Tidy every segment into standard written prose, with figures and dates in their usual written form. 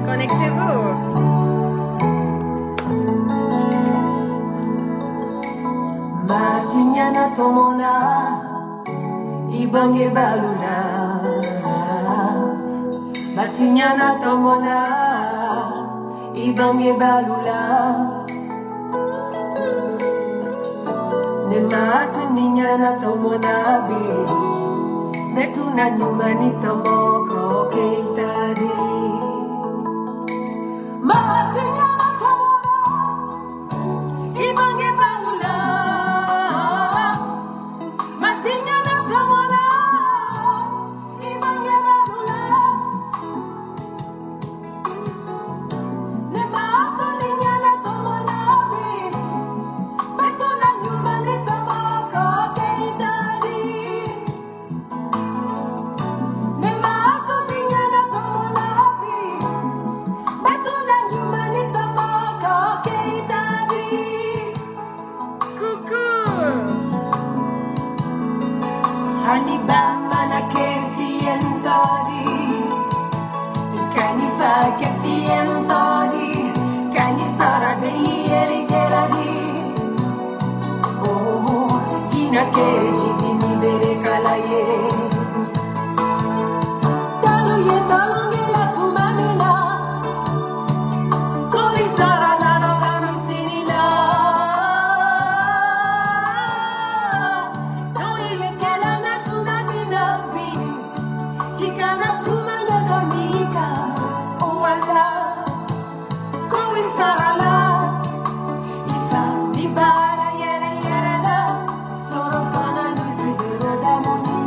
Connectez-vous. Matinyana tomona Ibange balula Matinyana tomona Ibange balula Ne matuninyana tomona bi Metuna nyumani tomoko keitari Matinyana tomona Ibange balula Matinyana tomona Ibange balula Ne matuninyana tomona bi Metuna nyumani tomoko keitari Ne matuninyana tomona bi Metuna nyumani tomoko keitari Coucou. Haniba mana kefienzodi Kanifa kefienzodi Kanisara degli erigeradi Oh, kina keji bini bere kalaye Taluye talongela tumamina Koi sara nano nano sinila Taluye kelana tumamina bi Kikana tumana gamika Owala Koi sara la Ifa dibara yere yere la Soro fana nuti dura da moni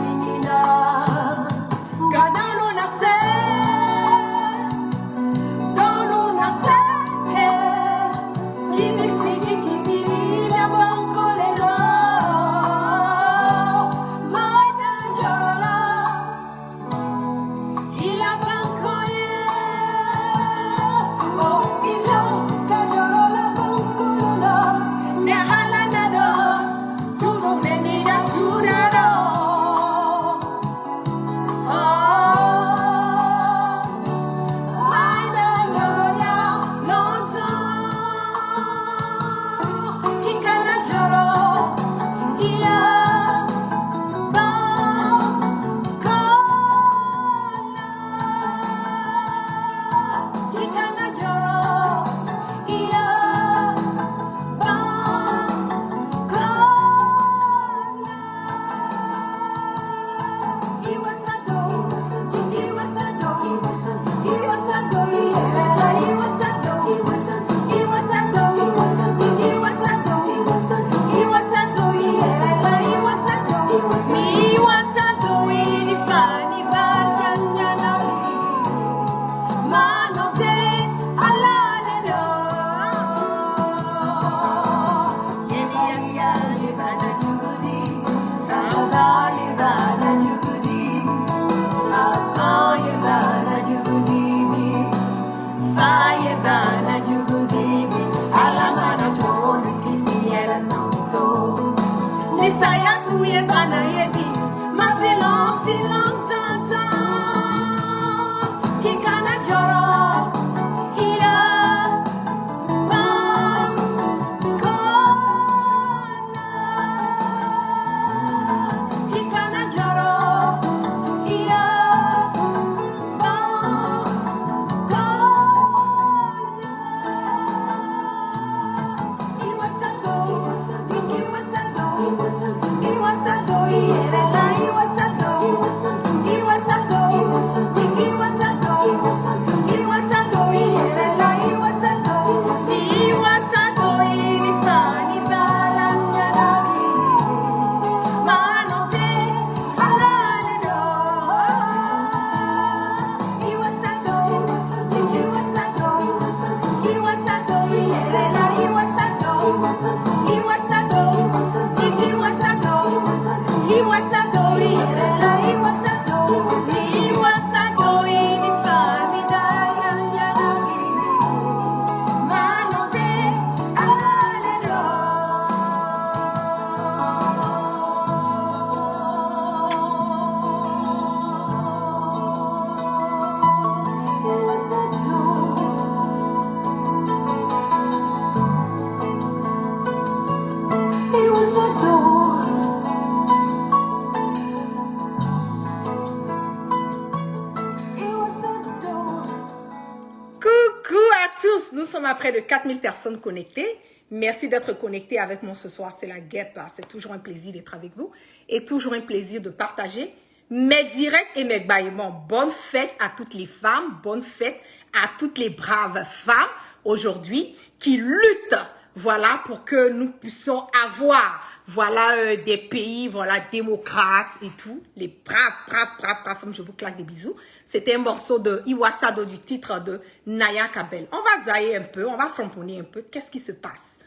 sommes à près de 4000 personnes connectées. Merci d'être connectés avec moi ce soir. C'est la guêpe. C'est toujours un plaisir d'être avec vous et toujours un plaisir de partager mes directs et mes bâillements. Bonne fête à toutes les femmes. Bonne fête à toutes les braves femmes aujourd'hui qui luttent, voilà, pour que nous puissions avoir, voilà, des pays, voilà, démocrates et tout. Les braves femmes, je vous claque des bisous. C'était un morceau de Iwasado du titre de Naya Kabel. On va zailler un peu, on va framponner un peu. Qu'est-ce qui se passe?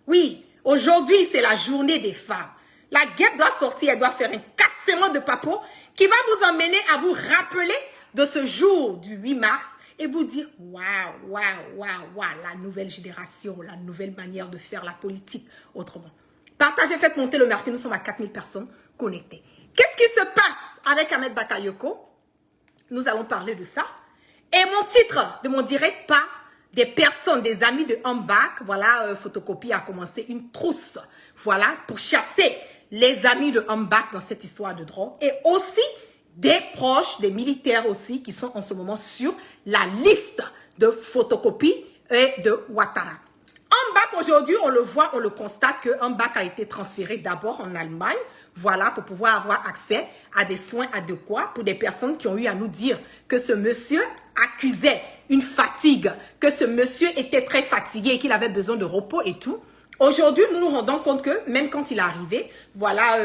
Oui, aujourd'hui, c'est la journée des femmes. La guêpe doit sortir, elle doit faire un cassement de papeau qui va vous emmener à vous rappeler de ce jour du 8 mars et vous dire, waouh, la nouvelle génération, la nouvelle manière de faire la politique autrement. Partagez, faites monter le mercredi, nous sommes à 4000 personnes connectées. Qu'est-ce qui se passe avec Ahmed Bakayoko? Nous allons parler de ça. Et mon titre de mon direct pas des personnes, des amis de Ambak, voilà, Photocopie a commencé une trousse, voilà, pour chasser les amis de Ambak dans cette histoire de drogue. Et aussi des proches, des militaires aussi, qui sont en ce moment sur la liste de Photocopie et de Ouattara. Ambak, aujourd'hui, on le voit, on le constate que Ambak a été transféré d'abord en Allemagne, voilà, pour pouvoir avoir accès à des soins adéquats pour des personnes qui ont eu à nous dire que ce monsieur accusait une fatigue, que ce monsieur était très fatigué et qu'il avait besoin de repos et tout. Aujourd'hui, nous nous rendons compte que même quand il est arrivé, voilà,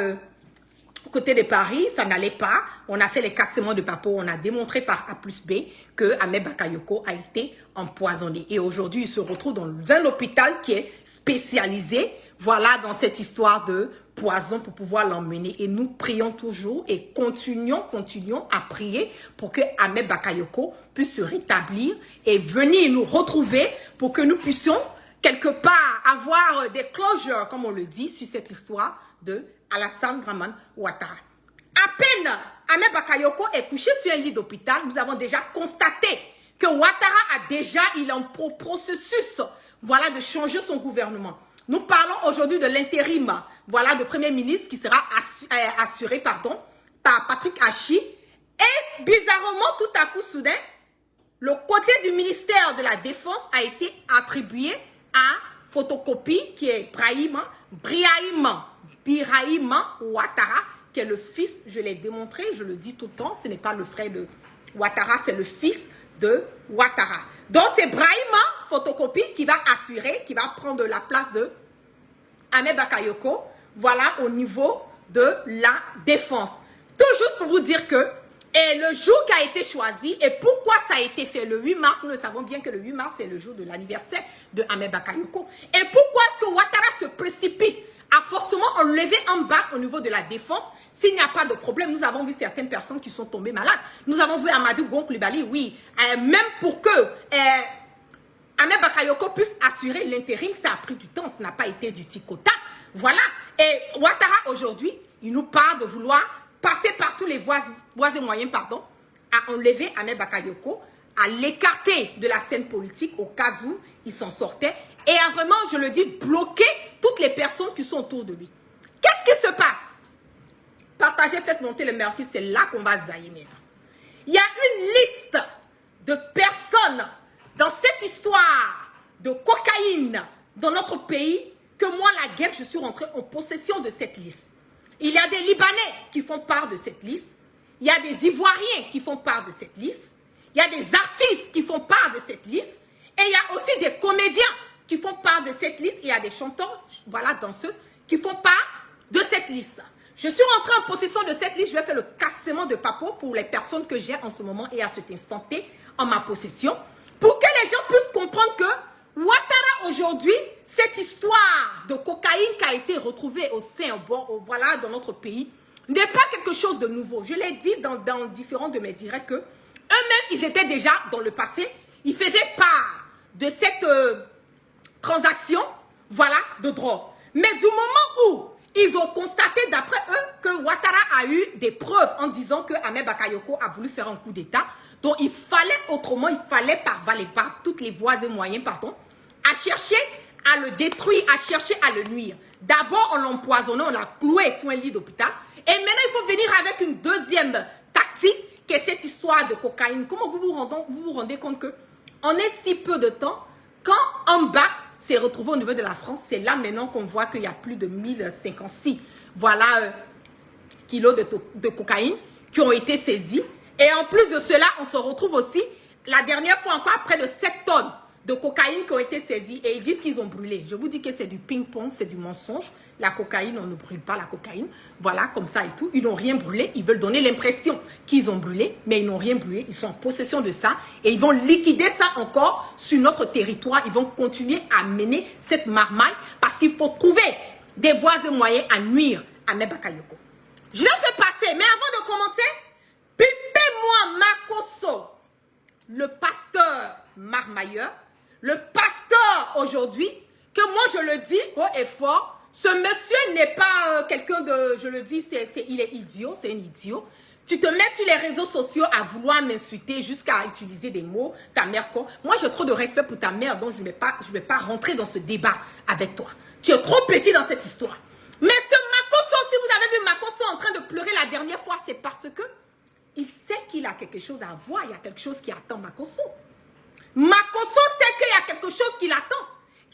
côté de Paris, ça n'allait pas. On a fait les cassements de papeau, on a démontré par A plus B que Ahmed Bakayoko a été empoisonné. Et aujourd'hui, il se retrouve dans un hôpital qui est spécialisé, voilà, dans cette histoire de poison pour pouvoir l'emmener. Et nous prions toujours et continuons à prier pour que Ahmed Bakayoko puisse se rétablir et venir nous retrouver pour que nous puissions quelque part avoir des closures, comme on le dit, sur cette histoire de Alassane Draman Ouattara. À peine Ahmed Bakayoko est couché sur un lit d'hôpital, nous avons déjà constaté que Ouattara il est en processus, voilà, de changer son gouvernement. Nous parlons aujourd'hui de l'intérim, voilà, de Premier ministre qui sera assuré, pardon, par Patrick Hachi. Et bizarrement, tout à coup, soudain, le côté du ministère de la Défense a été attribué à Photocopie, qui est Birahim Ouattara, qui est le fils, je l'ai démontré, je le dis tout le temps, ce n'est pas le frère de Ouattara, c'est le fils de Ouattara. Donc c'est Brahima Photocopie qui va assurer, qui va prendre la place de Ahmed Bakayoko, voilà, au niveau de la défense. Tout juste pour vous dire que, et le jour qui a été choisi, et pourquoi ça a été fait le 8 mars, nous le savons bien que le 8 mars, c'est le jour de l'anniversaire de Ahmed Bakayoko. Et pourquoi est-ce que Ouattara se précipite à forcément enlever en bas au niveau de la défense s'il n'y a pas de problème? Nous avons vu certaines personnes qui sont tombées malades. Nous avons vu Amadou Gon Coulibaly, oui, même pour que Ahmed Bakayoko puisse assurer l'intérim, ça a pris du temps, ça n'a pas été du tic-au-tac. Voilà. Et Ouattara, aujourd'hui, il nous parle de vouloir passer par tous les voies et moyens, pardon, à enlever Ahmed Bakayoko, à l'écarter de la scène politique au cas où il s'en sortait, et à vraiment, je le dis, bloquer toutes les personnes qui sont autour de lui. Qu'est-ce qui se passe? Partagez, faites monter le mercure, c'est là qu'on va zailler maintenant. Il y a une liste de personnes dans cette histoire de cocaïne dans notre pays que moi, la guêpe, je suis rentrée en possession de cette liste. Il y a des Libanais qui font part de cette liste. Il y a des Ivoiriens qui font part de cette liste. Il y a des artistes qui font part de cette liste. Et il y a aussi des comédiens qui font part de cette liste. Et il y a des chanteurs, voilà, danseuses, qui font part de cette liste. Je suis rentrée en possession de cette liste. Je vais faire le cassement de papeau pour les personnes que j'ai en ce moment et à cet instant T en ma possession. Pour que les gens puissent comprendre que Ouattara aujourd'hui, cette histoire de cocaïne qui a été retrouvée au sein, voilà, dans notre pays, n'est pas quelque chose de nouveau. Je l'ai dit dans différents de mes directs que eux-mêmes, ils étaient déjà dans le passé, ils faisaient part de cette transaction, voilà, de drogue. Mais du moment où ils ont constaté d'après eux que Ouattara a eu des preuves en disant que Ahmed Bakayoko a voulu faire un coup d'État, donc il fallait autrement, il fallait par toutes les voies et moyens, pardon, à chercher à le détruire, à chercher à le nuire. D'abord, on l'a empoisonné, on l'a cloué sur un lit d'hôpital. Et maintenant, il faut venir avec une deuxième tactique, qui est cette histoire de cocaïne. Comment vous vous rendez compte que en est si peu de temps, Quand Ambach s'est retrouvé au niveau de la France, c'est là maintenant qu'on voit qu'il y a plus de 1056 voilà, kilos de cocaïne qui ont été saisis. Et en plus de cela, on se retrouve aussi, la dernière fois encore, près de 7 tonnes de cocaïne qui ont été saisies. Et ils disent qu'ils ont brûlé. Je vous dis que c'est du ping-pong, c'est du mensonge. La cocaïne, on ne brûle pas la cocaïne. Voilà, comme ça et tout. Ils n'ont rien brûlé. Ils veulent donner l'impression qu'ils ont brûlé, mais ils n'ont rien brûlé. Ils sont en possession de ça. Et ils vont liquider ça encore sur notre territoire. Ils vont continuer à mener cette marmaille parce qu'il faut trouver des voies et moyens à nuire à Ahmed Bakayoko. Je vais faire passer, mais avant de commencer, pipez-moi Makosso, le pasteur marmailleur, le pasteur aujourd'hui, que moi je le dis haut et fort, ce monsieur n'est pas quelqu'un de, je le dis, il est idiot, c'est un idiot. Tu te mets sur les réseaux sociaux à vouloir m'insulter jusqu'à utiliser des mots, ta mère quoi. Moi j'ai trop de respect pour ta mère, donc je ne vais pas rentrer dans ce débat avec toi. Tu es trop petit dans cette histoire. Mais ce Makosso, si vous avez vu Makosso en train de pleurer la dernière fois, c'est parce que il sait qu'il a quelque chose à voir, il y a quelque chose qui attend Makosso. Makosso sait qu'il y a quelque chose qui l'attend.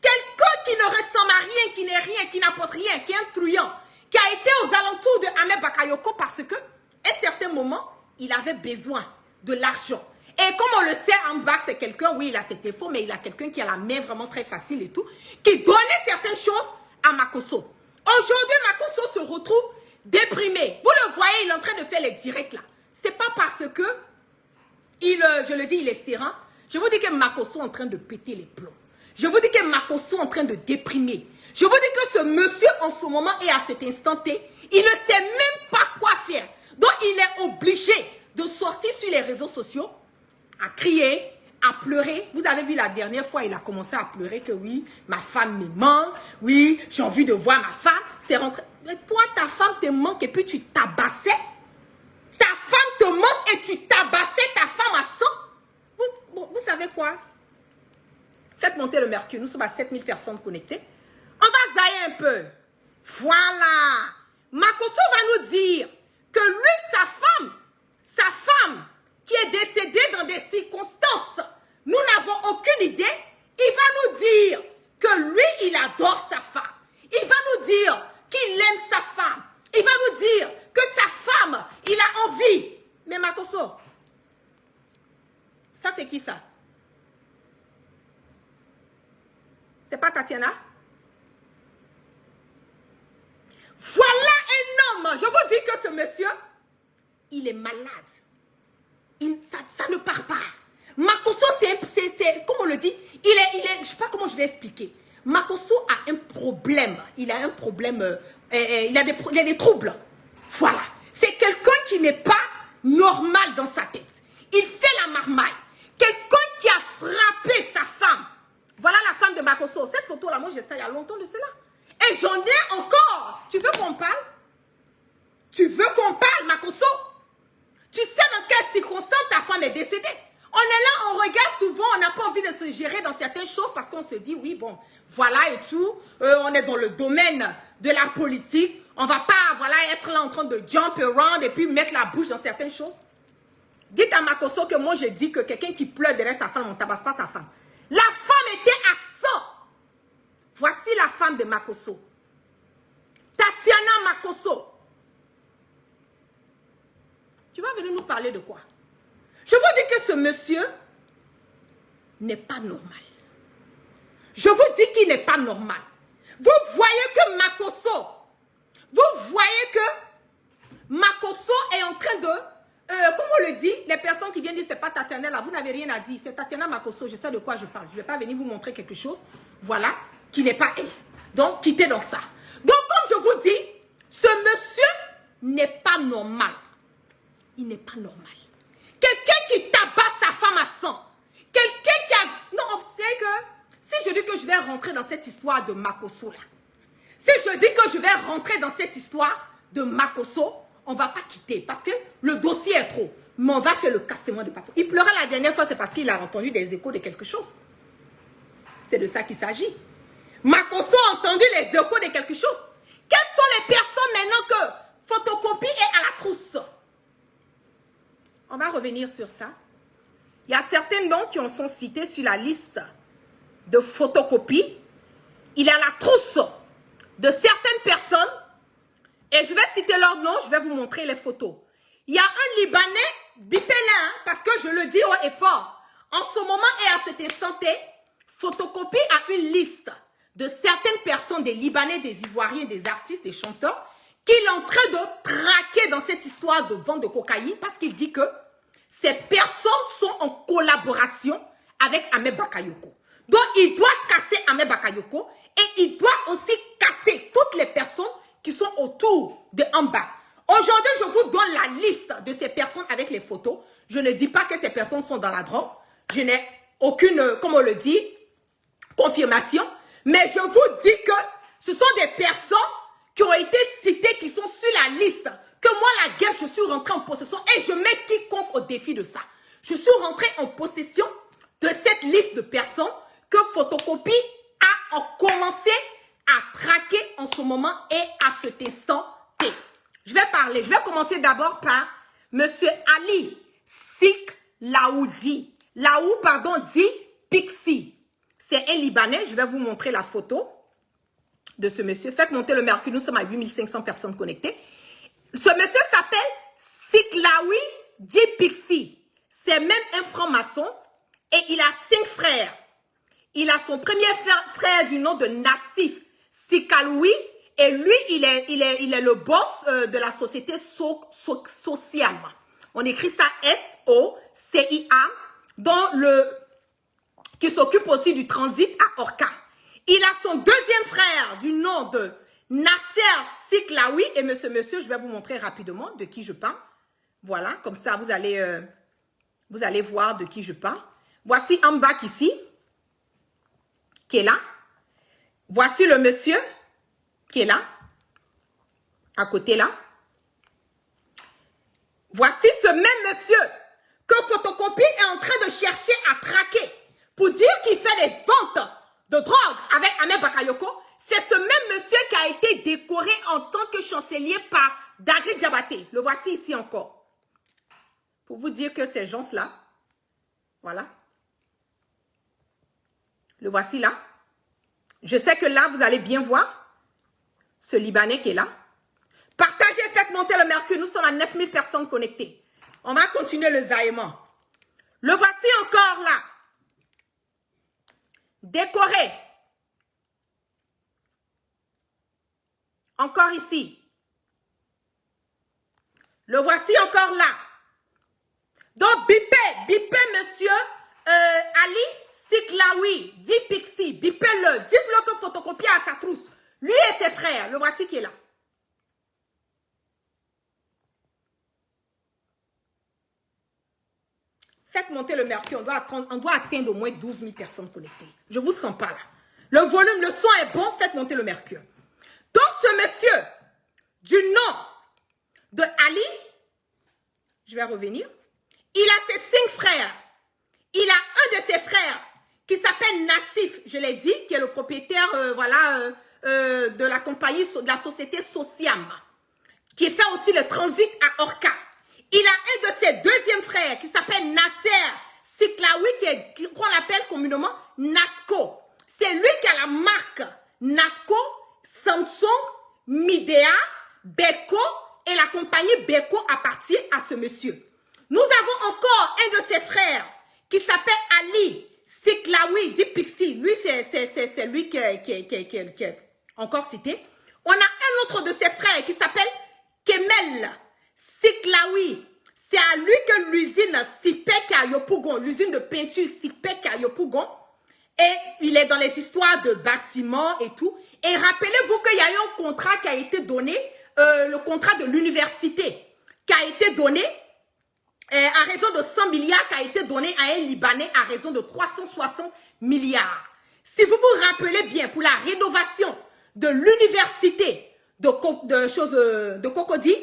Quelqu'un qui ne ressemble à rien, qui n'est rien, qui n'apporte rien, qui est un truand, qui a été aux alentours de Ahmed Bakayoko parce que, à un certain moment, il avait besoin de l'argent. Et comme on le sait, Ambach, c'est quelqu'un, oui, il a ses défauts, mais il a quelqu'un qui a la main vraiment très facile et tout, qui donnait certaines choses à Makosso. Aujourd'hui, Makosso se retrouve déprimé. Vous le voyez, il est en train de faire les directs là. C'est pas parce que, je le dis, il est serein. Je vous dis que Makosso est en train de péter les plombs. Je vous dis que Makosso est en train de déprimer. Je vous dis que ce monsieur, en ce moment et à cet instant T, il ne sait même pas quoi faire. Donc, il est obligé de sortir sur les réseaux sociaux, à crier, à pleurer. Vous avez vu la dernière fois, il a commencé à pleurer que oui, ma femme me manque, oui, j'ai envie de voir ma femme. C'est rentré. Mais toi, ta femme te manque et puis tu tabassais. Ta femme te manque et tu tabassais ta femme à 100. Vous savez quoi? Faites monter le mercure. Nous sommes à 7000 personnes connectées. On va zailler un peu. Voilà. Makosso va nous dire que lui, sa femme, qui est décédée dans des circonstances, nous n'avons aucune idée. Il va nous dire que lui, il adore sa femme. Il va nous dire qu'il aime sa femme. Il va nous dire que sa femme, il a envie. Mais Makosso, ça c'est qui ça? C'est pas Tatiana? Voilà un homme. Je vous dis que ce monsieur, il est malade. Ça ne part pas. Makosso, c'est comme on le dit, je ne sais pas comment je vais expliquer. Makosso a un problème. Il a un problème, il a des troubles. Voilà. C'est quelqu'un qui n'est pas normal dans sa tête. Il fait la marmaille. Quelqu'un qui a frappé sa femme. Voilà la femme de Makosso. Cette photo-là, moi, j'ai ça il y a longtemps de cela. Et j'en ai encore. Tu veux qu'on parle? Tu veux qu'on parle, Makosso? Tu sais dans quelles circonstances ta femme est décédée? On est là, on regarde souvent, on n'a pas envie de se gérer dans certaines choses parce qu'on se dit, oui, bon, voilà et tout. On est dans le domaine de la politique. On ne va pas, voilà, être là en train de jump around et puis mettre la bouche dans certaines choses. Dites à Makosso que moi, je dis que quelqu'un qui pleure derrière sa femme, on ne tabasse pas sa femme. La femme était à 100. Voici la femme de Makosso. Tatiana Makosso. Tu vas venir nous parler de quoi? Je vous dis que ce monsieur n'est pas normal. Je vous dis qu'il n'est pas normal. Vous voyez que Makosso, est en train de, comment on le dit, les personnes qui viennent dire c'est pas Tatiana là, vous n'avez rien à dire, c'est Tatiana Makosso, je sais de quoi je parle. Je ne vais pas venir vous montrer quelque chose, voilà, qui n'est pas elle. Donc, quittez dans ça. Donc, comme je vous dis, ce monsieur n'est pas normal. Il n'est pas normal. Quelqu'un qui tabasse sa femme à 100. Quelqu'un qui a... Non, vous savez que si je dis que je vais rentrer dans cette histoire de Makosso là, si je dis que je vais rentrer dans cette histoire de Makosso, on ne va pas quitter parce que le dossier est trop. Mais on va faire le cassement de Papo. Il pleurait la dernière fois, c'est parce qu'il a entendu des échos de quelque chose. C'est de ça qu'il s'agit. Makosso a entendu les échos de quelque chose. Quelles sont les personnes maintenant que photocopie est à la trousse? On va revenir sur ça. Il y a certains noms qui en sont cités sur la liste de photocopie. Il est à la trousse de certaines personnes. Et je vais citer leur nom, je vais vous montrer les photos. Il y a un Libanais, bipé là, parce que je le dis haut et fort. En ce moment et à cet instant T, Photocopie a une liste de certaines personnes, des Libanais, des Ivoiriens, des artistes, des chanteurs, qu'il est en train de traquer dans cette histoire de vente de cocaïne parce qu'il dit que ces personnes sont en collaboration avec Ahmed Bakayoko. Donc, il doit casser Ahmed Bakayoko et il doit aussi casser toutes les personnes qui sont autour de Amba. Aujourd'hui, je vous donne la liste de ces personnes avec les photos. Je ne dis pas que ces personnes sont dans la drogue. Je n'ai aucune, comme on le dit, confirmation. Mais je vous dis que ce sont des personnes qui ont été citées, qui sont sur la liste. Que moi, la guerre, je suis rentrée en possession et je mets quiconque au défi de ça. Je suis rentrée en possession de cette liste de personnes que Photocopie a commencé à traquer en ce moment et à cet instant T. Je vais parler. Je vais commencer d'abord par M. Ali Sik Laoudi. Laou, pardon, dit Pixie. C'est un Libanais. Je vais vous montrer la photo de ce monsieur. Faites monter le mercure. Nous sommes à 8500 personnes connectées. Ce monsieur s'appelle Siklawi Di Pixie. C'est même un franc-maçon et il a 5 frères. Il a son premier frère du nom de Nassif Sikaloui et lui, il est le boss de la société Sociam. On écrit ça S-O-C-I-A, qui s'occupe aussi du transit à Orca. Il a son deuxième frère du nom de Nasser Siklawi et monsieur, je vais vous montrer rapidement de qui je parle. Voilà, comme ça vous allez voir de qui je parle. Voici Ambak ici, qui est là. Voici le monsieur qui est là, à côté là. Voici ce même monsieur que Photocopie est en train de chercher à traquer pour dire qu'il fait des ventes de drogue avec Ahmed Bakayoko. C'est ce même monsieur qui a été décoré en tant que chancelier par Dagri Diabaté. Le voici ici encore. Pour vous dire que ces gens-là, voilà. Le voici là. Je sais que là, vous allez bien voir ce Libanais qui est là. Partagez, faites monter le mercure. Nous sommes à 9000 personnes connectées. On va continuer le zaïman. Le voici encore là. Décoré. Encore ici. Le voici encore là. Donc, bipez, monsieur Ali Siklawi, dit Pixie, bipez-le. Dites-le que Photocopie a sa trousse. Lui et ses frères, le voici qui est là. Faites monter le mercure, on doit atteindre au moins 12 000 personnes connectées. Je ne vous sens pas là. Le volume, le son est bon, faites monter le mercure. Donc ce monsieur, du nom de Ali, je vais revenir, il a ses 5 frères. Il a un de ses frères qui s'appelle Nassif, je l'ai dit, qui est le propriétaire de la compagnie, de la société Sociam, qui fait aussi le transit à Orca. Il a un de ses deuxièmes frères qui s'appelle Nasser Siklawi, qu'on appelle communément Nasco. C'est lui qui a la marque Nasco, Samsung, Midea, Beko et la compagnie Beko appartient à ce monsieur. Nous avons encore un de ses frères qui s'appelle Ali Siklawi, dit Pixie. Lui, c'est lui qui est encore cité. On a un autre de ses frères qui s'appelle Kemel Siklawi. C'est à lui que l'usine Sipek à Yopougon, l'usine de peinture Sipek à Yopougon, et il est dans les histoires de bâtiments et tout. Et rappelez-vous qu'il y a eu un contrat qui a été donné, le contrat de l'université, qui a été donné à raison de 100 milliards, qui a été donné à un Libanais à raison de 360 milliards. Si vous vous rappelez bien, pour la rénovation de l'université de Cocody,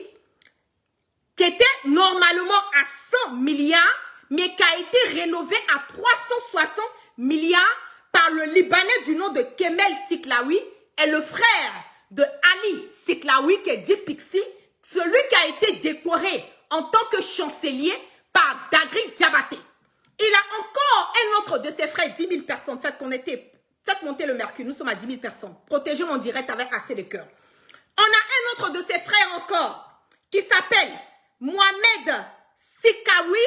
qui était normalement à 100 milliards, mais qui a été rénové à 360 milliards par le Libanais du nom de Kemel Siklawi et le frère de Ali Siklawi, qui est dit Pixie, celui qui a été décoré en tant que chancelier par Dagri Diabaté. Il a encore un autre de ses frères, 10 000 personnes, faites connecter, Faites monter le mercure. Nous sommes à 10 000 personnes. Protégez mon direct avec assez de cœur. On a un autre de ses frères encore qui s'appelle Mohamed Sikawi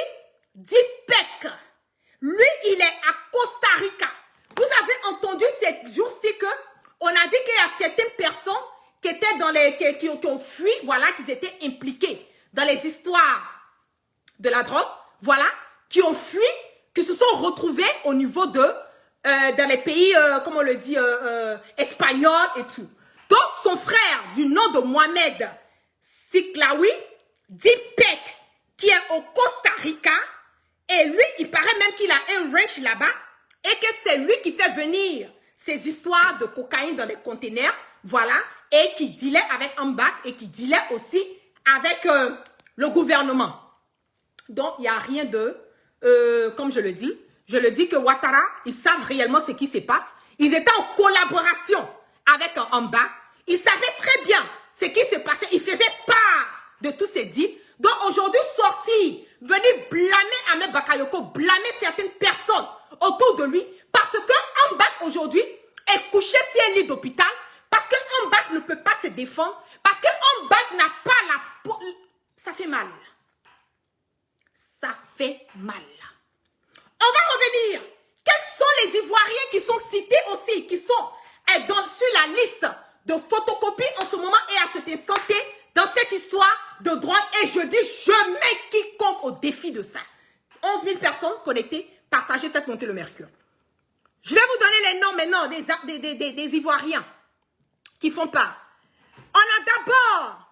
Dipek. Lui, il est à Costa Rica. Vous avez entendu ces jours-ci que on a dit qu'il y a certaines personnes qui étaient dans les qui ont fui, voilà, qui étaient impliqués dans les histoires de la drogue, voilà, qui ont fui, qui se sont retrouvés au niveau de dans les pays, comme on le dit, espagnols et tout. Donc, son frère, du nom de Mohamed Siklawi Dipek, qui est au Costa Rica, et lui, il paraît même qu'il a un ranch là-bas, et que c'est lui qui fait venir ces histoires de cocaïne dans les containers, voilà, et qui dealait avec Ambak, et qui dealait aussi avec le gouvernement. Donc, il n'y a rien de, comme je le dis que Ouattara, ils savent réellement ce qui se passe. Ils étaient en collaboration avec Ambak. Ils savaient très bien ce qui se passait. Ils faisaient part de tous ces dits. Donc, aujourd'hui, sortir, venir blâmer Ahmed Bakayoko, blâmer certaines personnes autour de lui, parce que Ambak, aujourd'hui, est couché sur un lit d'hôpital, parce que Ambak ne peut pas se défendre, parce que Ambak n'a pas la... Ça fait mal. Ça fait mal. On va revenir. Quels sont les Ivoiriens qui sont cités aussi, qui sont sur la liste de photocopies en ce moment et à cet instant T dans cette histoire de drogue? Et je dis, je mets quiconque au défi de ça. 11 000 personnes connectées, partagez, faites monter le mercure. Je vais vous donner les noms maintenant des Ivoiriens qui font part. On a d'abord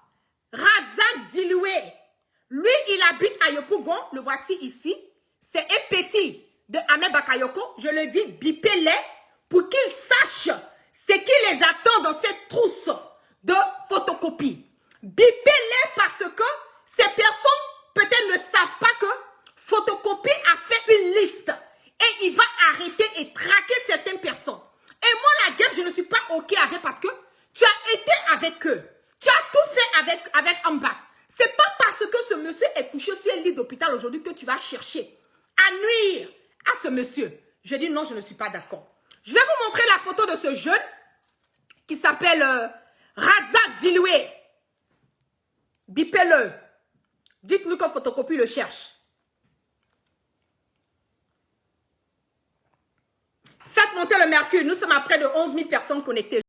Razak Diloué. Lui, il habite à Yopougon, le voici ici. C'est un petit de Ahmed Bakayoko. Je le dis, bipez-les pour qu'ils sachent ce qui les attend dans cette trousse de photocopies. Bipez-les parce que ces personnes peut-être ne savent pas que Photocopie a fait une liste et il va arrêter et traquer certaines personnes. Et moi, la guerre, je ne suis pas OK avec parce que tu as été avec eux. Tu as tout fait avec Ambak. C'est pas parce que ce monsieur est couché sur un lit d'hôpital aujourd'hui que tu vas chercher à nuire à ce monsieur. Je dis non, je ne suis pas d'accord. Je vais vous montrer la photo de ce jeune qui s'appelle Razak Diloué. Bipez-le. Dites-lui que Photocopie le cherche. Faites monter le mercure. Nous sommes à près de 11 000 personnes connectées.